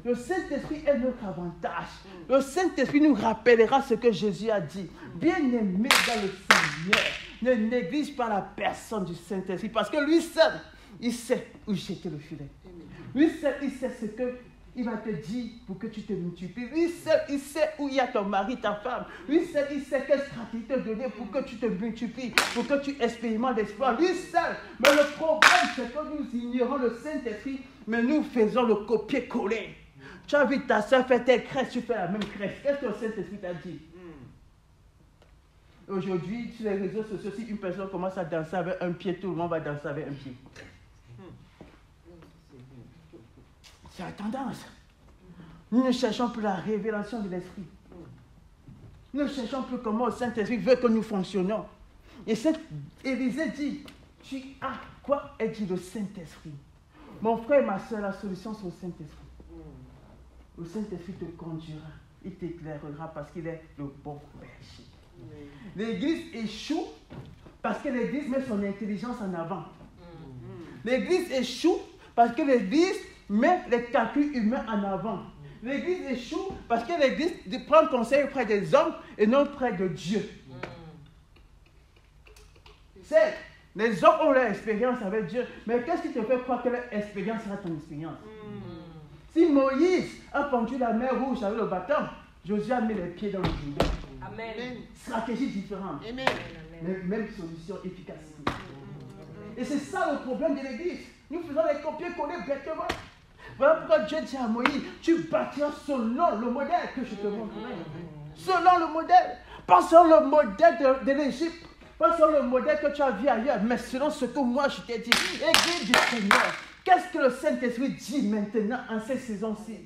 Le Saint-Esprit est notre avantage. Le Saint-Esprit nous rappellera ce que Jésus a dit. Bien-aimé dans le Seigneur, ne néglige pas la personne du Saint-Esprit, parce que lui seul, il sait où jeter le filet. Lui seul, il sait ce qu'il va te dire pour que tu te multiplies. Lui seul, il sait où il y a ton mari, ta femme. Lui seul, il sait quelle stratégie te donner pour que tu te multiplies, pour que tu expérimentes l'espoir. Lui seul. Mais le problème, c'est que nous ignorons le Saint-Esprit, mais nous faisons le copier-coller. Tu as vu ta soeur faire telle crèche, tu fais la même crèche. Qu'est-ce que le Saint-Esprit t'a dit? Aujourd'hui, sur les réseaux sociaux, si une personne commence à danser avec un pied, tout le monde va danser avec un pied. C'est la tendance. Nous ne cherchons plus la révélation de l'Esprit. Nous ne cherchons plus comment le Saint-Esprit veut que nous fonctionnons. Et Élisée dit, tu as quoi? Elle dit le Saint-Esprit. Mon frère et ma soeur, la solution c'est le Saint-Esprit. Le Saint-Esprit te conduira, il t'éclairera parce qu'il est le bon berger. L'Église échoue parce que l'Église met son intelligence en avant. L'Église échoue parce que l'Église met les calculs humains en avant. L'Église échoue parce que l'Église prend conseil auprès des hommes et non auprès de Dieu. C'est, les hommes ont leur expérience avec Dieu, mais qu'est-ce qui te fait croire que leur expérience sera ton expérience? Si Moïse a pendu la mer rouge avec le bâton, Josué a mis les pieds dans le Jourdain. Amen. Stratégie différente. Amen. Mais même solution, efficacité. Et c'est ça le problème de l'Église. Nous faisons les copier-coller bêtement. Voilà pourquoi Dieu dit à Moïse, tu bâtiras selon le modèle que je te montrerai. Selon le modèle. Pas selon le modèle de l'Égypte. Pas selon le modèle que tu as vu ailleurs, mais selon ce que moi je t'ai dit. Église du Seigneur. Qu'est-ce que le Saint-Esprit dit maintenant en cette saison-ci?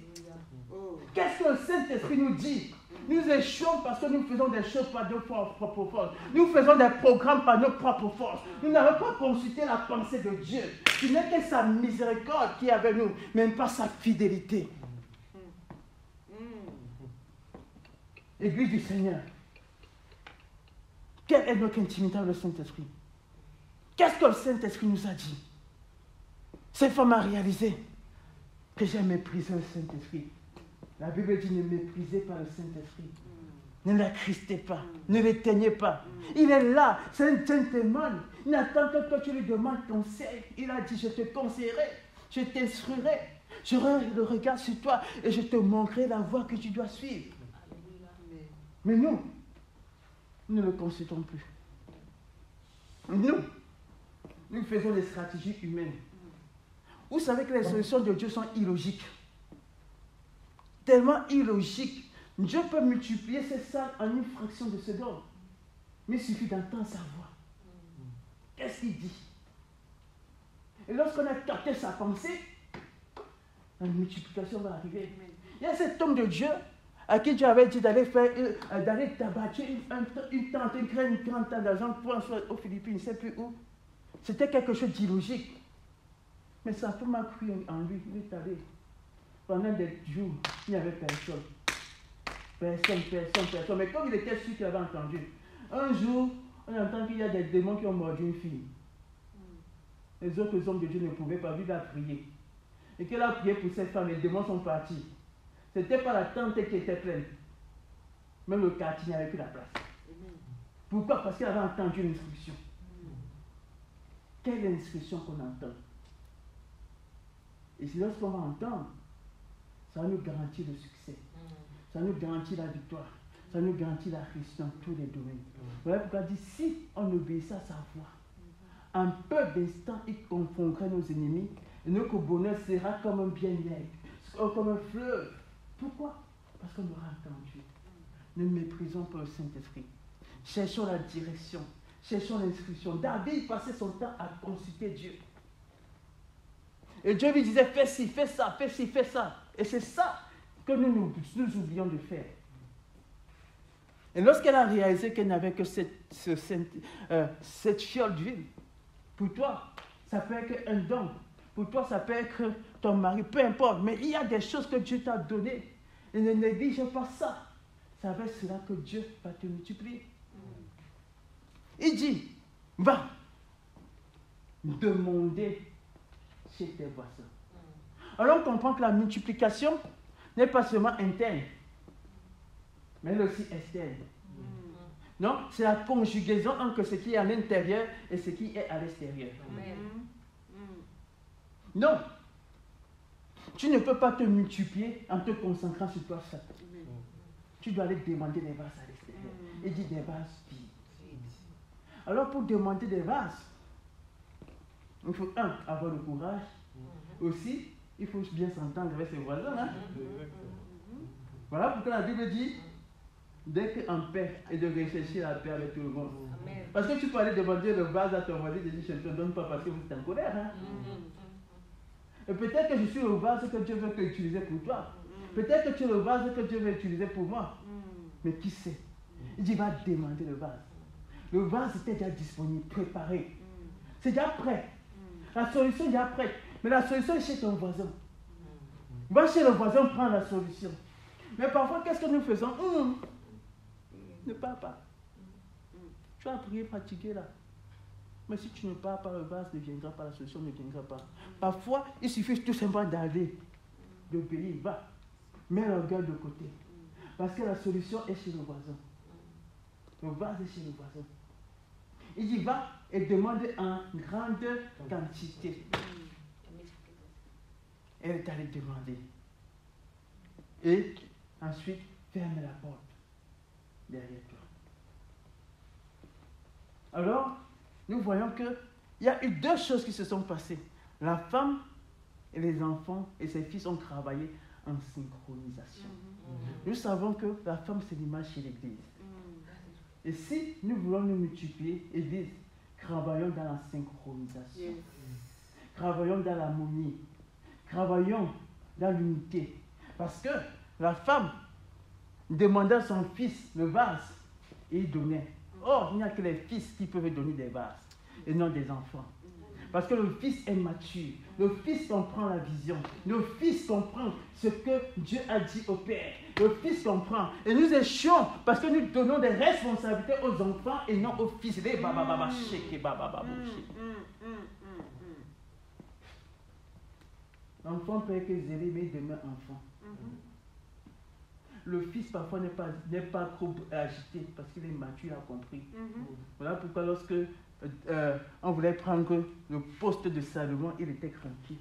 Qu'est-ce que le Saint-Esprit nous dit? Nous échouons parce que nous faisons des choses par nos propres forces. Nous faisons des programmes par nos propres forces. Nous n'avons pas consulté la pensée de Dieu. Ce n'est que sa miséricorde qui est avec nous, même pas sa fidélité. Église du Seigneur. Quelle est notre intimité avec le Saint-Esprit? Qu'est-ce que le Saint-Esprit nous a dit? Cette femme a réalisé que j'ai méprisé le Saint-Esprit. La Bible dit ne méprisez pas le Saint-Esprit. Ne l'attristez pas. Ne l'éteignez pas. Il est là. C'est un gentleman. Il n'attend que toi tu lui demandes conseil. Il a dit je te conseillerai. Je t'instruirai. J'aurai le regard sur toi et je te montrerai la voie que tu dois suivre. Mais nous ne le consultons plus. Nous faisons des stratégies humaines. Vous savez que les solutions de Dieu sont illogiques. Tellement illogiques. Dieu peut multiplier ces salles en une fraction de seconde. Mais il suffit d'entendre sa voix. Qu'est-ce qu'il dit? Et lorsqu'on a capté sa pensée, la multiplication va arriver. Il y a cet homme de Dieu à qui Dieu avait dit d'aller tabacher une tente, une grande tente d'argent pour aux Philippines, je ne sais plus où. C'était quelque chose d'illogique. Mais sa femme a cru en lui, il est allé. Pendant des jours, il n'y avait personne. Personne. Mais comme il était sûr qu'il avait entendu, un jour, on entend qu'il y a des démons qui ont mordu une fille. Les autres hommes de Dieu ne pouvaient pas, lui, il a prié. Et qu'il a prié pour cette femme, les démons sont partis. Ce n'était pas la tente qui était pleine. Même le quartier n'y avait plus la place. Pourquoi? Parce qu'il avait entendu l'instruction. Quelle instruction qu'on entend? Et c'est lorsqu'on va entendre, ça nous garantit le succès. Ça nous garantit la victoire. Ça nous garantit la réussite dans tous les domaines. Voilà pourquoi il dit, si on obéissait à sa voix, en peu d'instants, il confondrait nos ennemis et notre bonheur sera comme un bien-être, comme un fleuve. Pourquoi? Parce qu'on aura entendu. Ne méprisons pas le Saint-Esprit. Cherchons la direction. Cherchons l'instruction. David passait son temps à consulter Dieu. Et Dieu lui disait, fais ci, fais ça, fais ci, fais ça. Et c'est ça que nous oublions de faire. Et lorsqu'elle a réalisé qu'elle n'avait que cette fiole d'huile, pour toi, ça peut être un don. Pour toi, ça peut être ton mari, peu importe. Mais il y a des choses que Dieu t'a données. Et ne néglige pas ça. c'est avec cela que Dieu va te multiplier. Il dit, va demander chez tes voisins. Alors on comprend que la multiplication n'est pas seulement interne, mais elle est aussi externe. Non, c'est la conjugaison entre ce qui est à l'intérieur et ce qui est à l'extérieur. Non, tu ne peux pas te multiplier en te concentrant sur toi seul. Tu dois aller demander des vases à l'extérieur. Il dit des vases vides. Alors pour demander des vases, il faut avoir le courage. Aussi, il faut bien s'entendre avec ses voisins. Hein? Voilà pourquoi la Bible dit d'être en paix et de rechercher la paix avec tout le monde. Parce que tu peux aller demander le vase à ton voisin et dire je ne te donne pas parce que vous êtes en colère. Hein? Et peut-être que je suis le vase que Dieu veut utiliser pour toi. Peut-être que tu es le vase que Dieu veut utiliser pour moi. Mais qui sait? Il dit va demander le vase. Le vase était déjà disponible, préparé. C'est déjà prêt. La solution est déjà prête. Mais la solution est chez ton voisin. Va chez le voisin prendre la solution. Mais parfois, qu'est-ce que nous faisons? Ne pars pas. Tu as prié, fatigué là. Mais si tu ne pars pas, le vase ne viendra pas, la solution ne viendra pas. Parfois, il suffit tout simplement d'aller, d'obéir. Va. Mets l'orgueil de côté. Parce que la solution est chez le voisin. Le vase est chez le voisin. Il dit va et demande en grande quantité. Elle est allée demander. Et ensuite, ferme la porte derrière toi. Alors, nous voyons qu'il y a eu deux choses qui se sont passées. La femme et les enfants et ses fils ont travaillé en synchronisation. Nous savons que la femme, c'est l'image chez l'Église. Et si nous voulons nous multiplier, Église, travaillons dans la synchronisation. Travaillons dans l'harmonie. Travaillons dans l'unité. Parce que la femme demandait à son fils le vase et il donnait. Or, il n'y a que les fils qui peuvent donner des vases et non des enfants. Parce que le fils est mature. Le fils comprend la vision. Le fils comprend ce que Dieu a dit au Père. Le fils comprend. Et nous échouons parce que nous donnons des responsabilités aux enfants et non aux fils. L'enfant peut être zélé, mais il demeure enfant. Le fils parfois n'est pas trop agité parce qu'il est mature, il a compris. Voilà pourquoi lorsque on voulait prendre le poste de Salomon, il était tranquille.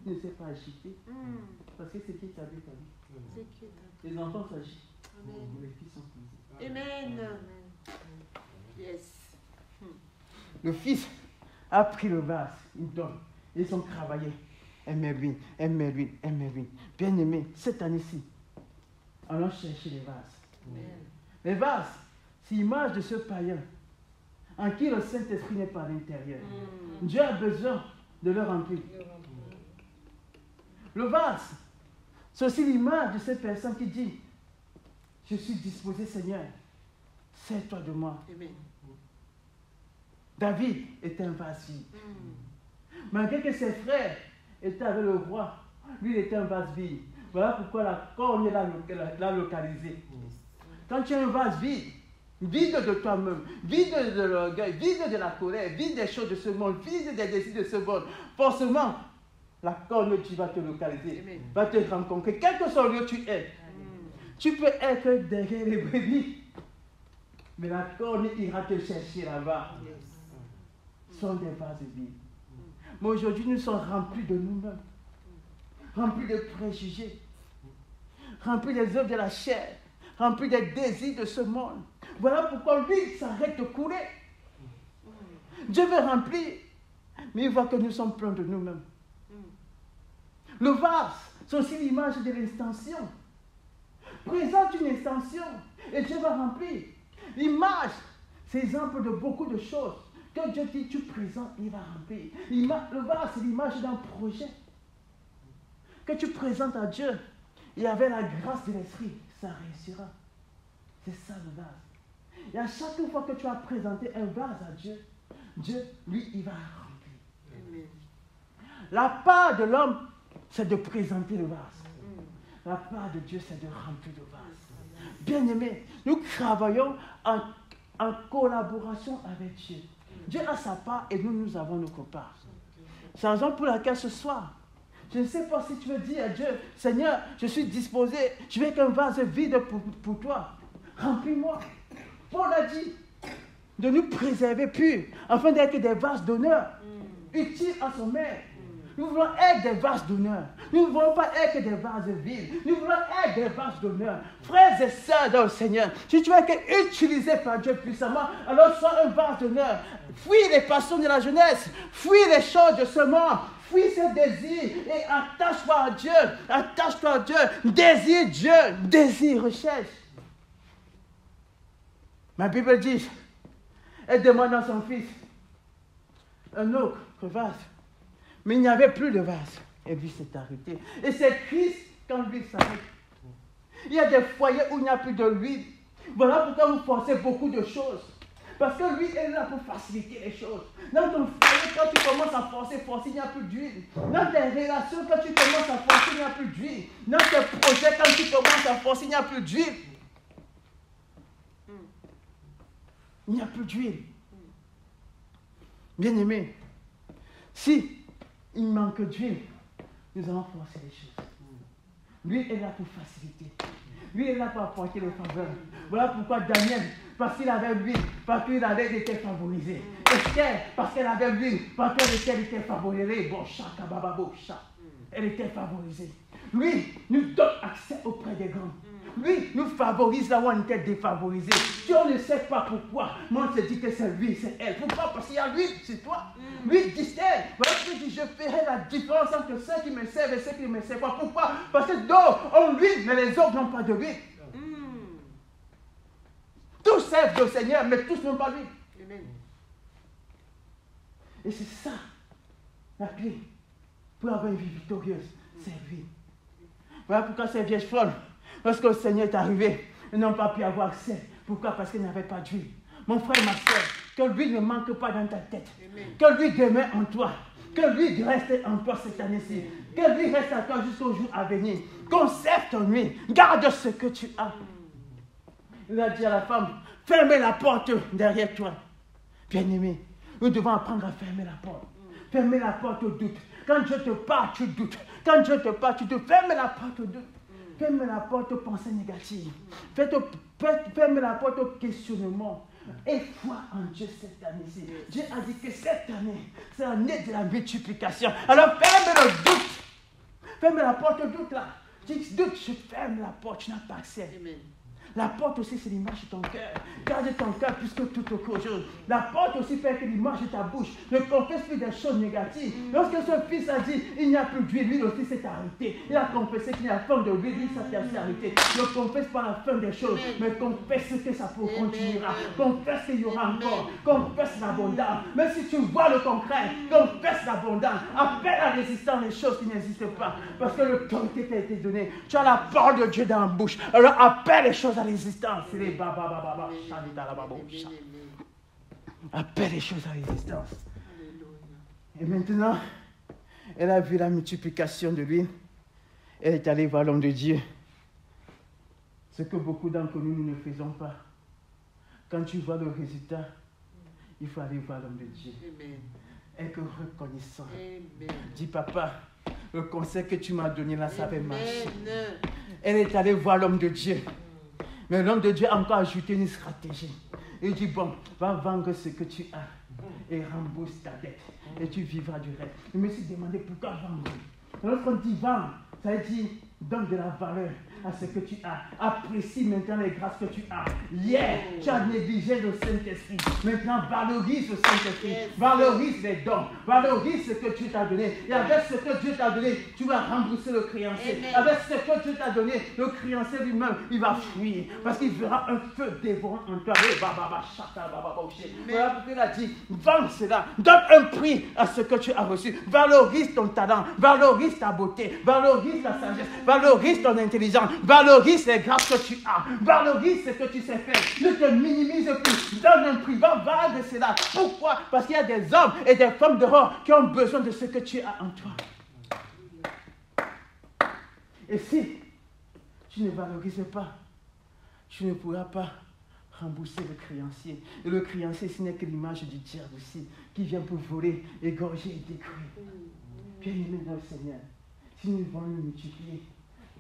Il ne s'est pas agité. Parce que c'est qui t'a vu, les enfants s'agitent. Les fils sont plaisir. Amen. Yes. Le fils a pris le vase, il donne. Ils ont travaillé. Aimez-lui. Bien aimé, cette année-ci, allons chercher les vases. Les vases, c'est l'image de ce païen en qui le Saint-Esprit n'est pas à l'intérieur. Dieu a besoin de le remplir. Le vase, c'est aussi l'image de cette personne qui dit je suis disposé, Seigneur, sers-toi de moi. Amen. David était un vase vide. Malgré que ses frères étaient avec le roi, lui il était un vase vide. Voilà pourquoi la corne l'a localisé. Quand tu as un vase vide, vide de toi-même, vide de l'orgueil, vide de la colère, vide des choses de ce monde, vide des désirs de ce monde, forcément, la corne tu vas te localiser, va te rencontrer. Quel que soit le lieu où tu es, tu peux être derrière les brebis, mais la corne ira te chercher là-bas. Ce sont des vases vides. Mais aujourd'hui, nous sommes remplis de nous-mêmes, remplis de préjugés, remplis des œuvres de la chair, remplis des désirs de ce monde. Voilà pourquoi lui s'arrête de couler. Dieu veut remplir, mais il voit que nous sommes pleins de nous-mêmes. Le vase, c'est aussi l'image de l'extension. Présente une extension et Dieu va remplir. L'image, c'est l'exemple de beaucoup de choses. Quand Dieu dit tu présentes, il va remplir. Le vase, c'est l'image d'un projet que tu présentes à Dieu. Et avec la grâce de l'Esprit, ça réussira. C'est ça le vase. Et à chaque fois que tu as présenté un vase à Dieu, Dieu, lui, il va remplir. Amen. La part de l'homme, c'est de présenter le vase. La part de Dieu, c'est de remplir le vase. Bien-aimés, nous travaillons en collaboration avec Dieu. Dieu a sa part et nous avons notre part. C'est la raison pour laquelle ce soir, je ne sais pas si tu veux dire à Dieu, Seigneur, je suis disposé, je veux qu'un vase vide pour toi. Remplis-moi. Paul a dit de nous préserver purs, afin d'être des vases d'honneur, utiles à son maître. Nous voulons être des vases d'honneur. Nous ne voulons pas être des vases vides. Nous voulons être des vases d'honneur. Frères et sœurs dans le Seigneur, si tu veux être utilisé par Dieu puissamment, alors sois un vase d'honneur. Fuis les passions de la jeunesse. Fuis les choses de ce monde. Fuis ses désirs et attache-toi à Dieu. Attache-toi à Dieu. Désire Dieu. Désire, recherche. Ma Bible dit, elle demande à son fils un autre vase. Mais il n'y avait plus de vase. Et lui s'est arrêté. Et c'est Christ quand l'huile s'arrête. Il y a des foyers où il n'y a plus de l'huile. Voilà pourquoi vous forcez beaucoup de choses. Parce que l'huile est là pour faciliter les choses. Dans ton foyer, quand tu commences à forcer, il n'y a plus d'huile. Dans tes relations, quand tu commences à forcer, il n'y a plus d'huile. Dans tes projets, quand tu commences à forcer, il n'y a plus d'huile. Il n'y a plus d'huile. Bien-aimé, si il manque d'huile, nous allons forcer les choses. L'huile est là pour faciliter. L'huile est là pour apporter le faveur. Voilà pourquoi Daniel, parce qu'il avait l'huile, parce qu'il avait été favorisé. Esther, parce qu'elle avait l'huile, parce qu'elle était favorisée. Bon, chaka, baba, bo, chaka. Elle était favorisée. Lui nous donne accès auprès des grands. Lui nous favorise là où on était défavorisé. Si on ne sait pas pourquoi, moi on se dit que c'est lui, c'est elle. Pourquoi? Parce qu'il y a lui, c'est toi. Lui distingue. Voilà ce que je dis, je ferai la différence entre ceux qui me servent et ceux qui ne me servent pas. Pourquoi? Parce que d'autres ont lui, mais les autres n'ont pas de lui. Tous servent le Seigneur, mais tous n'ont pas lui. Amen. Et c'est ça la clé pour avoir une vie victorieuse. C'est lui. Voilà pourquoi ces vieilles folles, lorsque le Seigneur est arrivé, ils n'ont pas pu avoir accès. Pourquoi? Parce qu'ils n'avaient pas d'huile. Mon frère et ma soeur, que lui ne manque pas dans ta tête. Amen. Que lui demeure en toi. Que lui reste en toi cette année-ci. Que lui reste à toi jusqu'au jour à venir. Conserve ton huile. Garde ce que tu as. Il a dit à la femme, fermez la porte derrière toi. Bien-aimé, nous devons apprendre à fermer la porte. Fermez la porte au doute. Quand Dieu te parle, tu doutes. Quand Dieu te parle, tu doutes. Ferme la porte au doute. Ferme la porte aux pensées négatives. Ferme la porte au questionnement. Et foi en Dieu cette année-ci. Dieu a dit que cette année, c'est l'année de la multiplication. Alors ferme le doute. Ferme la porte au doute là. Tu doutes, je ferme la porte, tu n'as pas accès. Amen. La porte aussi, c'est l'image de ton cœur. Garde ton cœur plus que toute autre chose. La porte aussi fait que l'image de ta bouche ne confesse plus des choses négatives. Lorsque ce fils a dit, il n'y a plus d'huile, lui aussi s'est arrêté. Il a confessé qu'il y a la fin de l'huile, lui s'est arrêté. Ne confesse pas la fin des choses, mais confesse que ça continuera. Confesse qu'il y aura encore. Confesse l'abondance. Même si tu vois le concret, confesse l'abondance. Appelle à résistance les choses qui n'existent pas. Parce que l'autorité t'a été donnée. Tu as la parole de Dieu dans la bouche. Alors appelle les choses à l'existence. Appelle les choses à l'existence. Et maintenant, elle a vu la multiplication de l'huile. Elle est allée voir l'homme de Dieu. Ce que beaucoup d'entre nous ne faisons pas. Quand tu vois le résultat, il faut aller voir l'homme de Dieu. Être reconnaissant. Dis, papa, le conseil que tu m'as donné là, ça avait marché. Elle est allée voir l'homme de Dieu. Mais l'homme de Dieu a encore ajouté une stratégie. Il dit, bon, va vendre ce que tu as et rembourse ta dette. Et tu vivras du reste. Je me suis demandé pourquoi vendre. Lorsqu'on dit vendre, ça veut dire donne de la valeur à ce que tu as. Apprécie maintenant les grâces que tu as. Hier, tu as négligé le Saint-Esprit. Maintenant, valorise le Saint-Esprit. Valorise les dons. Valorise ce que Dieu t'a donné. Et avec ce que Dieu t'a donné, tu vas rembourser le créancier. Avec ce que Dieu t'a donné, le créancier lui-même, il va fuir. Parce qu'il verra un feu dévorant en toi. Voilà pourquoi il a dit, vends cela. Donne un prix à ce que tu as reçu. Valorise ton talent. Valorise ta beauté. Valorise ta sagesse. Valorise ton intelligence. Valorise les grâces que tu as. Valorise ce que tu sais faire. Ne te minimise plus. Donne un prix. Va vendre cela. Pourquoi? Parce qu'il y a des hommes et des femmes dehors qui ont besoin de ce que tu as en toi. Et si tu ne valorises pas tu ne pourras pas rembourser le créancier. Et le créancier, ce n'est que l'image du diable aussi, qui vient pour voler, égorger et détruire. Bien-aimés dans le Seigneur, si nous voulons nous multiplier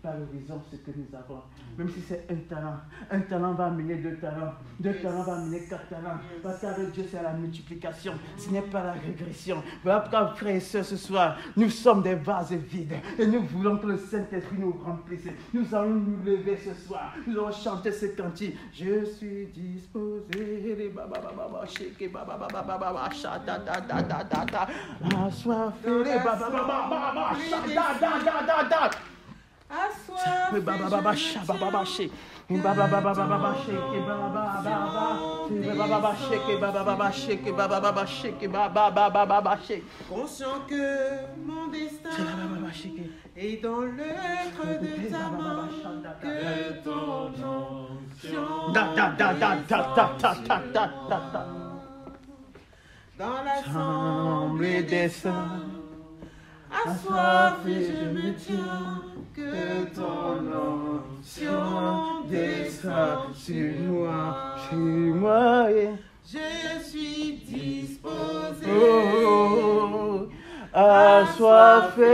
par l'horizon ce que nous avons, même si c'est un talent va amener 2 talents, 2 talents va amener 4 talents, parce qu'avec Dieu c'est la multiplication, ce n'est pas la régression. Voilà pourquoi, frères et sœurs, ce soir, nous sommes des vases vides et nous voulons que le Saint-Esprit nous remplisse. Nous allons nous lever ce soir, nous allons chanter ce cantique. Je suis disposé, les baba baba shake, baba baba baba shada da da da da da, assoiffé, les baba baba baba shada da da da da. Assoiffé, Baba baba shake, baba shake, baba baba baba shake, baba baba shake, baba baba shake, baba baba shake, baba baba shake. conscient que mon destin est dans l'œuvre de ta main, que ton onction Da da da da da da da da da da. dans l'assemblée des saints, assoiffé je me tiens, que ton onction descend sur moi. Je suis disposé, Assoiffé,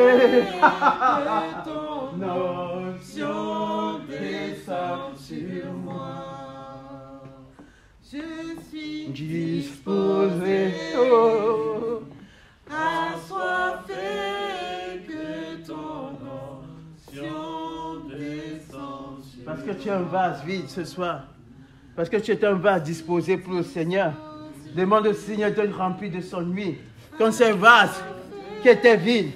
que ton onction descend sur moi. Je suis disposé, assoiffé, que ton onction descend sur moi. parce que tu es un vase vide ce soir, parce que tu es un vase disposé pour le Seigneur. Demande au Seigneur de te remplir de son huile. Comme ce vase qui était vide,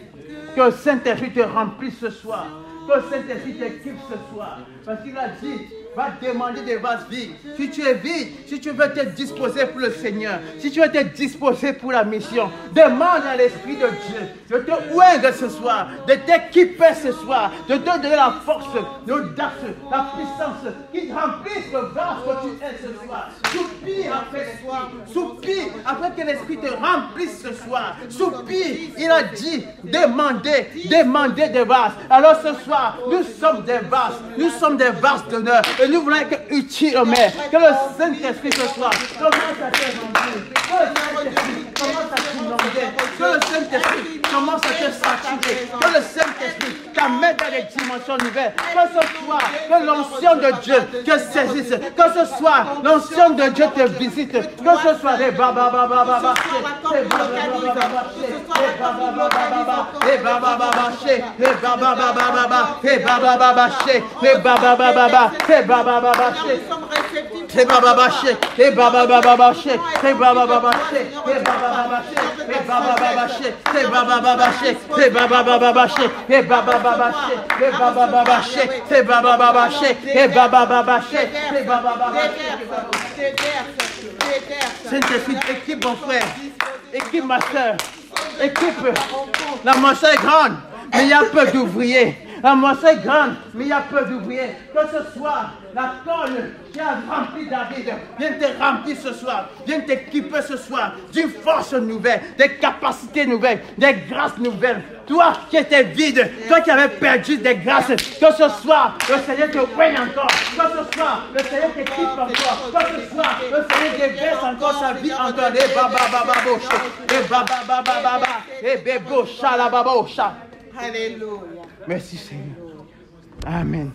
que le Saint-Esprit te remplisse ce soir, que le Saint-Esprit t'équipe ce soir, parce qu'il a dit, va demander des vases vides. Si tu es vide, si tu veux te disposer pour le Seigneur, si tu veux te disposer pour la mission, demande à l'Esprit de Dieu de te oindre ce soir, de t'équiper ce soir, de te donner la force, l'audace, la puissance, qui remplisse le vase que tu es ce soir. Soupire après l'Esprit, soupire après que l'Esprit te remplisse ce soir. Soupire, il a dit, demandez des vases. Alors ce soir, nous sommes des vases d'honneur. Et nous voulons être utiles au Maire. Que le Saint-Esprit ce soir commence à te remplir. Que le Saint-Esprit commence à t'inonder. Que le Saint-Esprit commence à te saturer. Que le Saint-Esprit t'amène dans des dimensions nouvelles. Que ce soir, que l'onction de Dieu te saisisse. Que ce soir, l'onction de Dieu te visite. Que ce soit les baba baba baba, les baba baba baba, les baba baba baba, les baba baba chez, les baba baba baba, les baba baba chez, les baba baba baba, les baba baba chez, les baba baba chez, les baba baba chez, les baba baba chez, les baba baba chez, les baba baba chez, les baba baba chez, les baba baba chez, les baba baba chez, les baba baba chez, les baba baba chez, les baba baba chez, les baba baba chez. Saint-Esprit, équipe mon frère, équipe ma soeur, équipe. La moisson est grande, mais il y a peu d'ouvriers. La moisson est grande, mais il y a peu d'ouvriers. Que ce soit la tonne qui a rempli David, viens te remplir ce soir, viens t'équiper ce soir d'une force nouvelle, des capacités nouvelles, des grâces nouvelles. Toi qui étais vide, toi qui avais perdu des grâces, que ce soir le Seigneur te oigne encore, que ce soir le Seigneur t'équipe encore, que ce soir le Seigneur déverse encore sa vie encore. Les baba baba bocha, les baba baba baba, les bebo chala baba. Alléluia. Merci Seigneur. Amen.